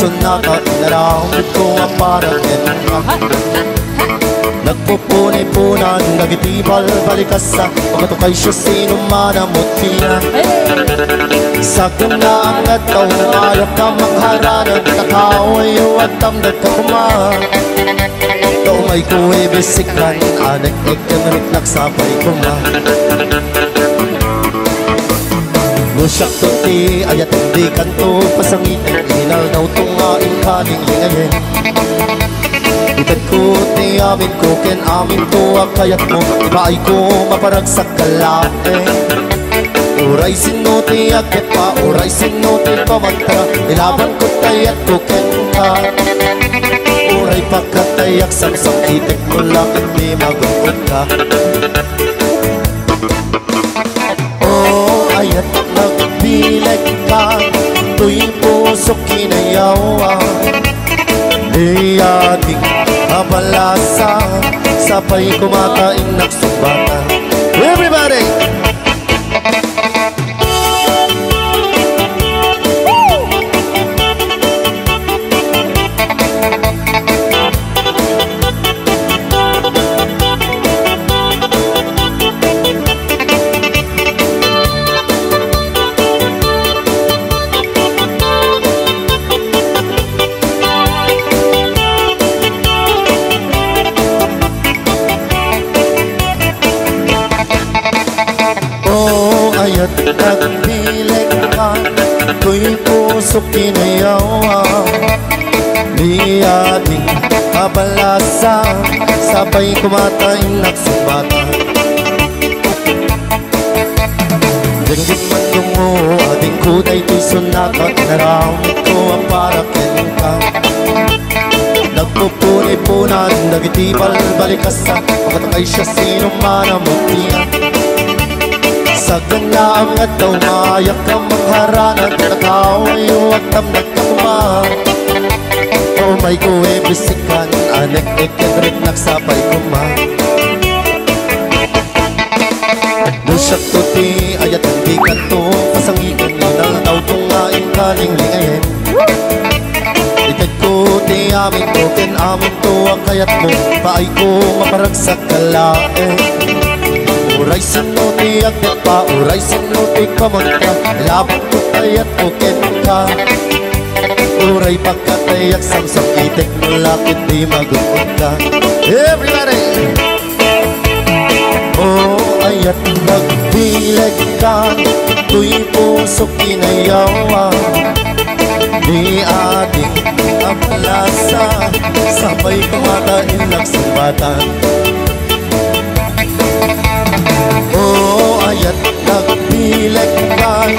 sonata, inaramid ko ang parang enka. Nagpupunay-punan, nagitibal, balikasa, pagkatukay siya sinuman ang mutina. Sa ganaang at taon, ayaw ka mangharanag, kakaway at tamdag ka kuma. Taumay ko bisikan, anak ikamaritlak sabay kuma. Nusak tuti, ayat hindi kanto, pasangitin, inal daw tungain kaning lingayin. Itad ko, amin ko, ken amin ko, akayat mo, ibaay ko, maparagsak kalain. Uray sinuti, akit pa, uray sinuti, pamagtara, ilaban ko tayat ko, ken ka. Uray pagkatayak, samsam, itik mo lang, hindi magukod ka. Oh, ayat nagbilag ka, tuwing puso kinayawan. Di ating kabalasa, sabay kumakain nagsumbatan. Everybody! Ayat nagbilag ka, tuwing puso kinayawan. Di ating kabalasa, sabay kumatayin nagsumbatan. Dinggit man dungo, ating kuday to'y sonata, inaramid ko ang parakin ka. Nagpupunay-punan, nagitibal, balikasa, pagkatakay siya sinuman ang mutian. Sa ganaang at daw mayak ka mangharanag, nakaway at tamdag ka kuma. O may kuwe bisikan, anek ikadrik nagsabay kuma. Nusak tuti, ayat hindi kanto, pasangitan, inal daw tungain kaning lingayin. Itad ko, amin ko, ken amin to, akayat mo, paay ko, maparagsak kalain. Uray sinuti agad pa, uray sinuti kamagka, ilaban ko tayat ko kenka. Uray pagkatayak, samsam itik mo lakit, di magukod ka. Everybody! Oh, ayat nagbilag ka, tuwing puso kinayawan. Di ating kabalasa, sabay kumakain nagsumbatan. Oh, ayat nagbilag ka,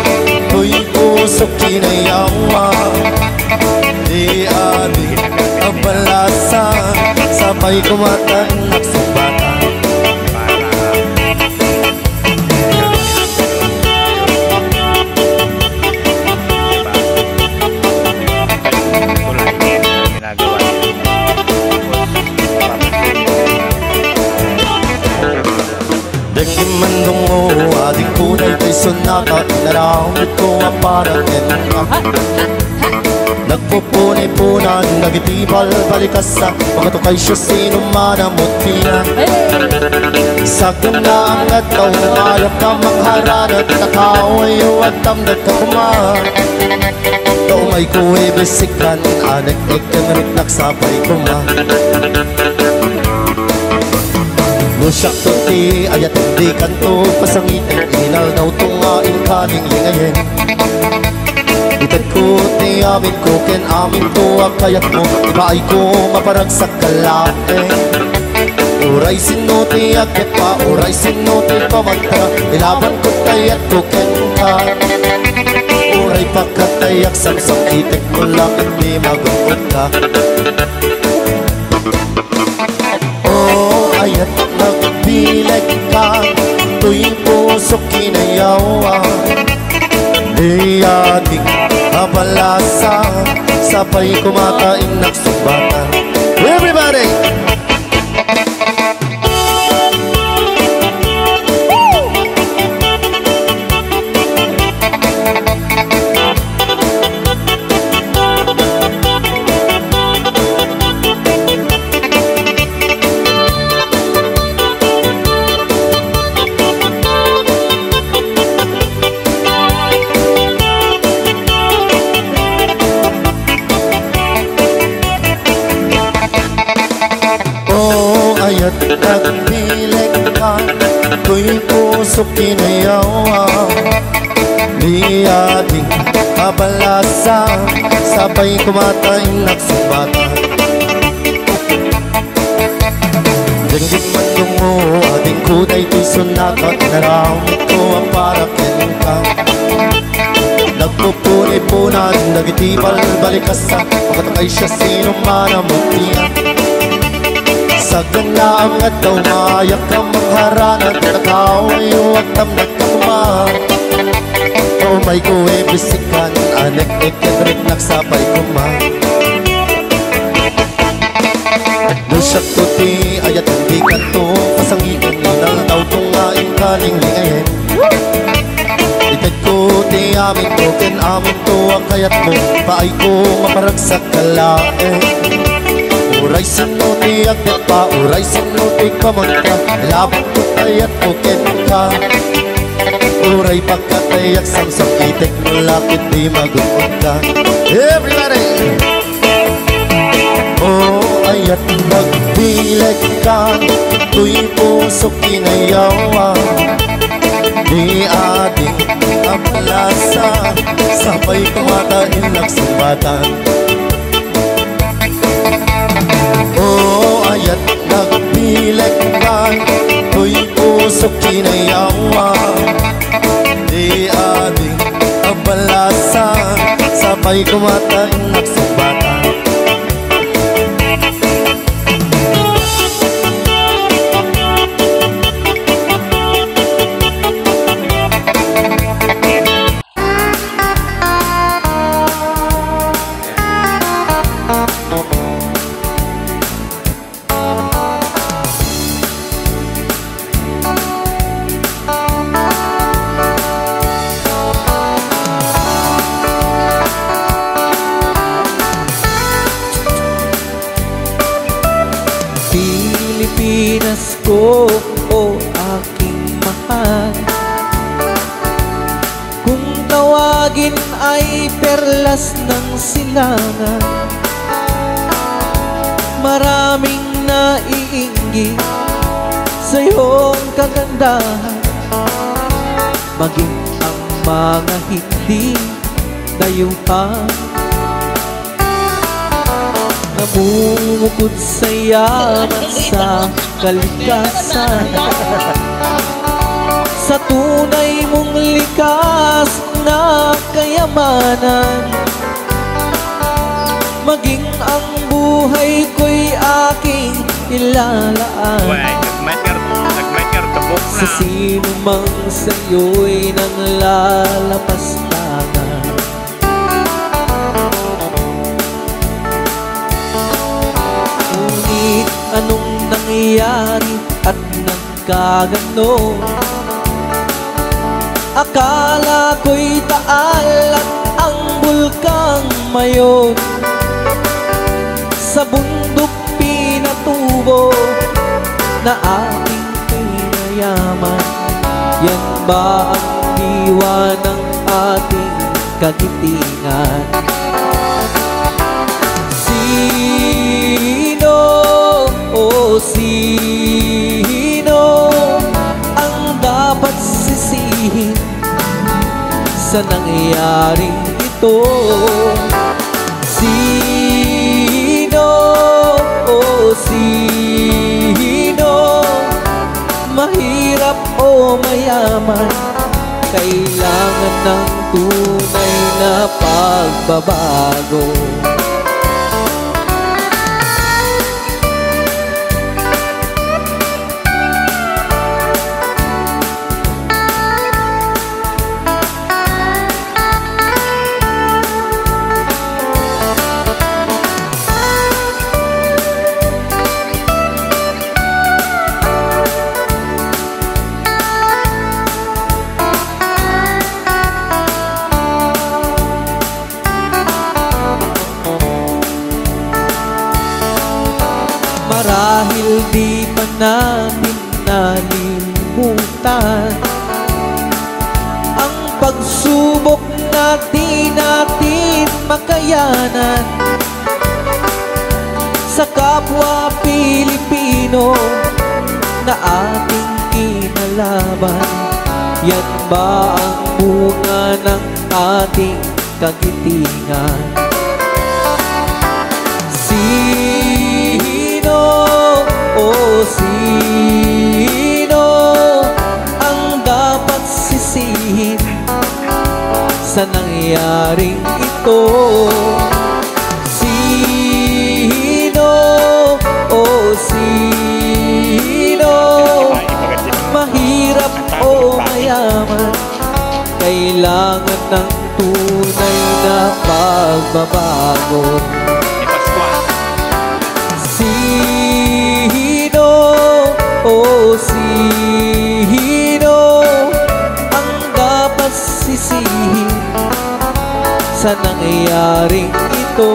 tuwing puso kinayawan. Di ating kabalasa, sabay kumakain nagsumbatan. Dengin mendungo, ating kunay kay sonata, inaramid ko ang parang enka. Nagpupunay-punan, nagitibal, balikasa, pagkatukay siya sinuman ang mutina. Sa ganaang at taon, ayaw ka mangharanag, nakaway at tamdag ka kuma. Taumay kuwe bisikan, anak ikamaritlak sabay kuma. Nusak tuti, ayat hindi kanto, pasangitin, inal daw tungain kaning lingayin. Itad ko, amin ko, ken amin to, akayat mo, ibaay ko, maparagsak kalain. Uray sinuti, akit pa, uray sinuti, pamagtara, ilaban ko tayat ko, ken ka. Uray pagkatayak, samsam itik mo lang, hindi magukod ka. Oh, ayat nagbilag ka, tuwing puso kinayawan. Di ating kabalasa, sabay kumakain nagsumbatan. Everybody! balikan, ko'y pusok kinayawan. Di ating kabalasan, sabay kumataing nagsumbatan. Dinggit man dungo, ating kuday ko'y sunakat. Naramit ko ang para kinungkang nagpupunay-punan, nagitibal balikasan. Pagkatakay siya sino man ang mutiyan. Sagang laang at daw mayak ang mangharanat. Nakaway huwag tam nagkakumang. Oh my ko e bisikan, anek-ek rin nagsabay kumang. Nusak tuti ayat hindi kanto, pasangikan mo na daw tungain kaling lingayin. Ikat ko ti amin to, ken amin to ang kayat mo, paay ko maparagsak kalain. Uray sino ti agdet pa, uray sino ti kamangka, labang ko kayat ko ken ka. Uray pagkatayak samsam itek mo lapit di magukod ka. Everybody! Oh, ayat nagbilag ka, tuy pusok kinayawan. Di ating amalasa, sabay kumatain nagsumbatan. Oh, ayat nagbilag ka, tuy pusok kinayawan. Di ating abalasa, sabay kumatain nagsumbatan. Pilipinas ko, o aking mahal, kung tawagin ay perlas ng silangan. Maraming naiinggit sa iyong kagandahan, maging ang mga hindi dayuhan. Namumukod sa yaman sa kalikasan, sa tunay mong likas na kayamanan. Maging ang buhay ko'y aking ilalaan. Sa sino mang sa'yo'y nang lalapastangan. Ngunit anong nangyari at nagkagano? Akala ko'y taal at ang bulkang mayon, sa bundok pinatubo na ating pinayaman. Yan ba ang diwa ng ating kagitingan? Sino, o sino ang dapat sisihin sa nangyayaring ito? Sino, o sino, mahirap o mayaman, kailangan ng tunay na pagbabago. Marahil di pa natin nalimutan ang pagsubok na di natin makayanan sa kapwa Pilipino na ating kinalaman? Yan ba ang bunga ng ating kagitingan? Sino, sino ang dapat sisihin sa nangyaring ito? Sino, sino, mahirap o mayaman, kailangan ng tunay na pagbabago. Sino, sino ang dapat sisihin sa nangyaring ito?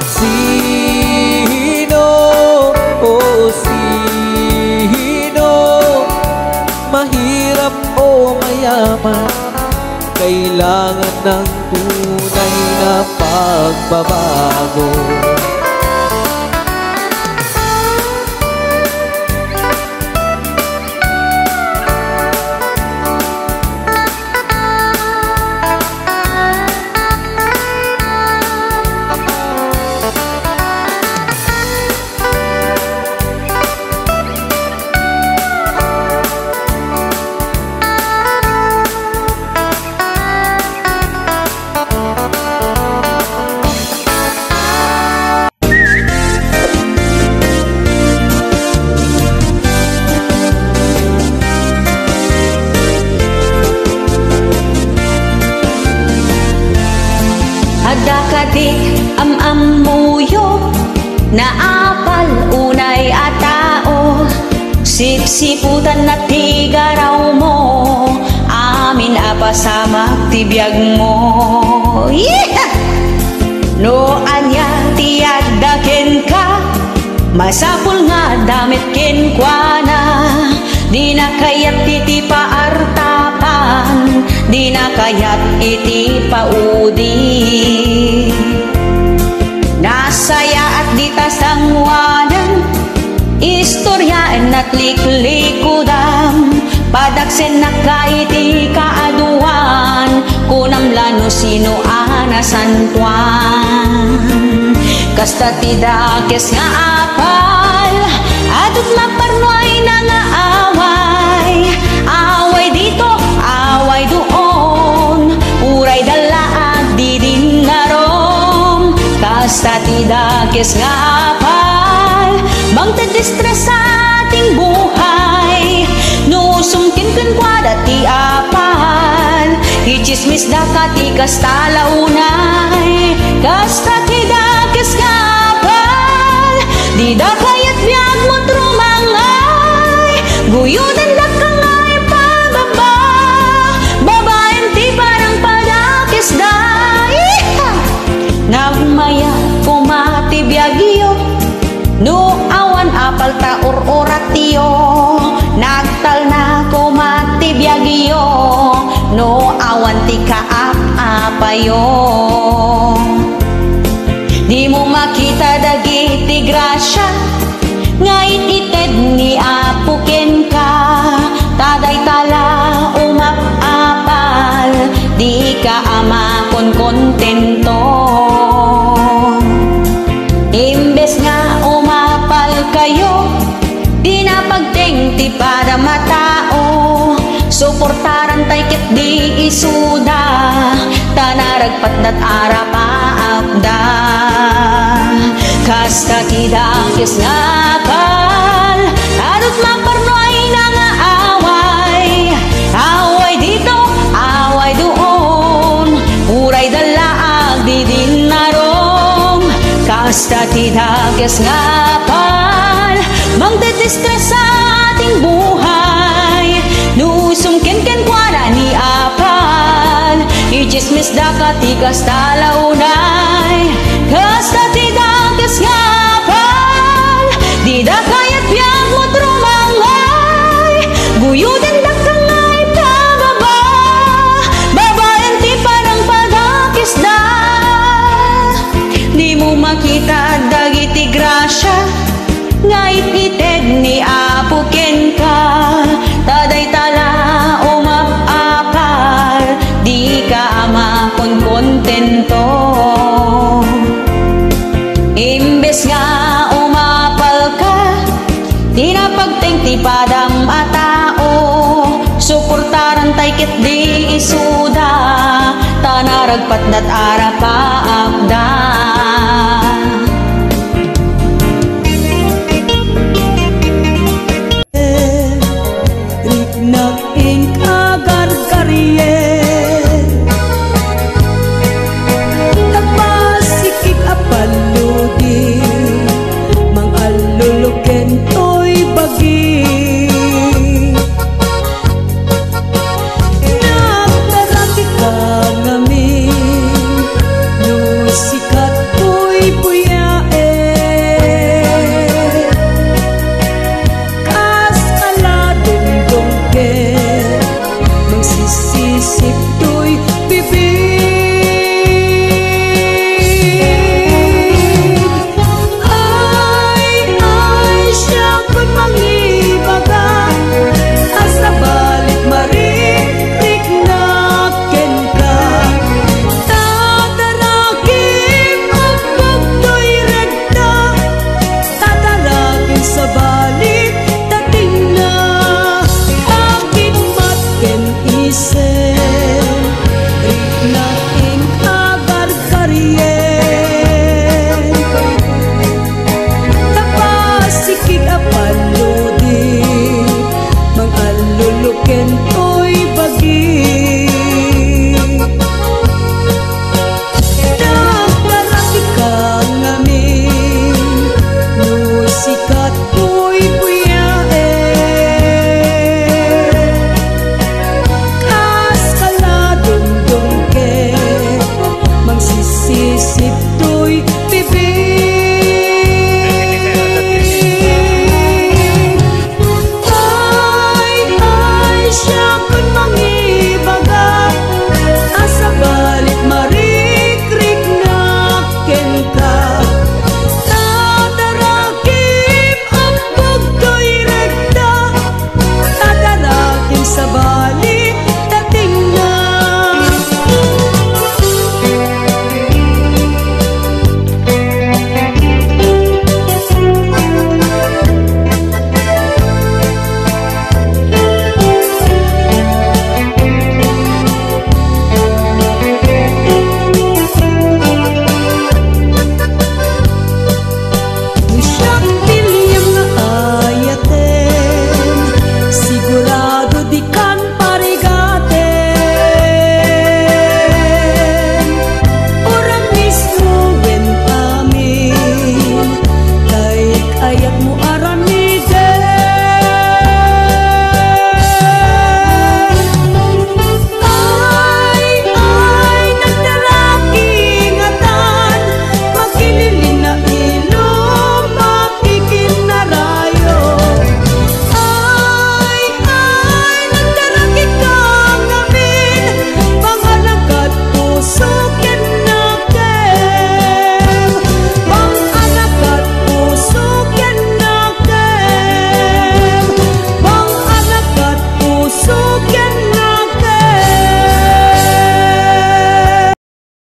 Sino, sino, mahirap o mayaman, kailangan ng tunay na pagbabago. Am-amuyo na apal unay atao, siksiputan na tigaraw mo, amin apasamak tibiyag mo. Yeah! No anya tiyagdaken ka, masapul nga damit kenkwana, di na kayat iti paartapan, di na kayat iti paudi. Nasaya at di tasangwanan, istoryaan at liklikudam, padaksen na kaiti kaaduan, kunam lano sino anasantuan. Kasta tidakes nga apal, adut maparnoy na nga away, away dito, away doon, uray dalaag di din narom. Kasta tidakes nga apal, magtadistress sa ating buhay, no sumkin kwa dati apal, ichismis da kati kasta launay. Kasta tidakes nga apal, di da kayat biyag mo trumangay, guyudan da ka ngay pababa, babaen ti parang padakes da. Nagmaya kumati biyagyo, no awan apal ta or-oratiyo, nagtal na kumati biyagyo, no awan ti kaap-apayo. Di mo makita dagiti grasya, ngait ited ni apuken ka, taday tala umap-apal, di ka ama kon kontento. Imbes nga umapal kayo, di na pagtingti para matao, suportaran tay ket di isuda, tanaragpat dat arapaapda. Kasta tidakes nga apal, adut maparnoy na nga away, away dito, away doon, uray dalaag di din narong. Kasta tidakes nga apal, magdedistress sa ating buhay, nusum ken kwa na ni apal, ichismis da kati kasta launay. Kasta tidakes nga apal, di da kayat biyag mo trumangay, guyudan da ka ngay pababa, babaen ti parang padakes da. Di mo makita dagiti grasya, ngait ited ni apuken ka, matao, suportaran tay ket di isuda, tanaragpat dat ara paakda.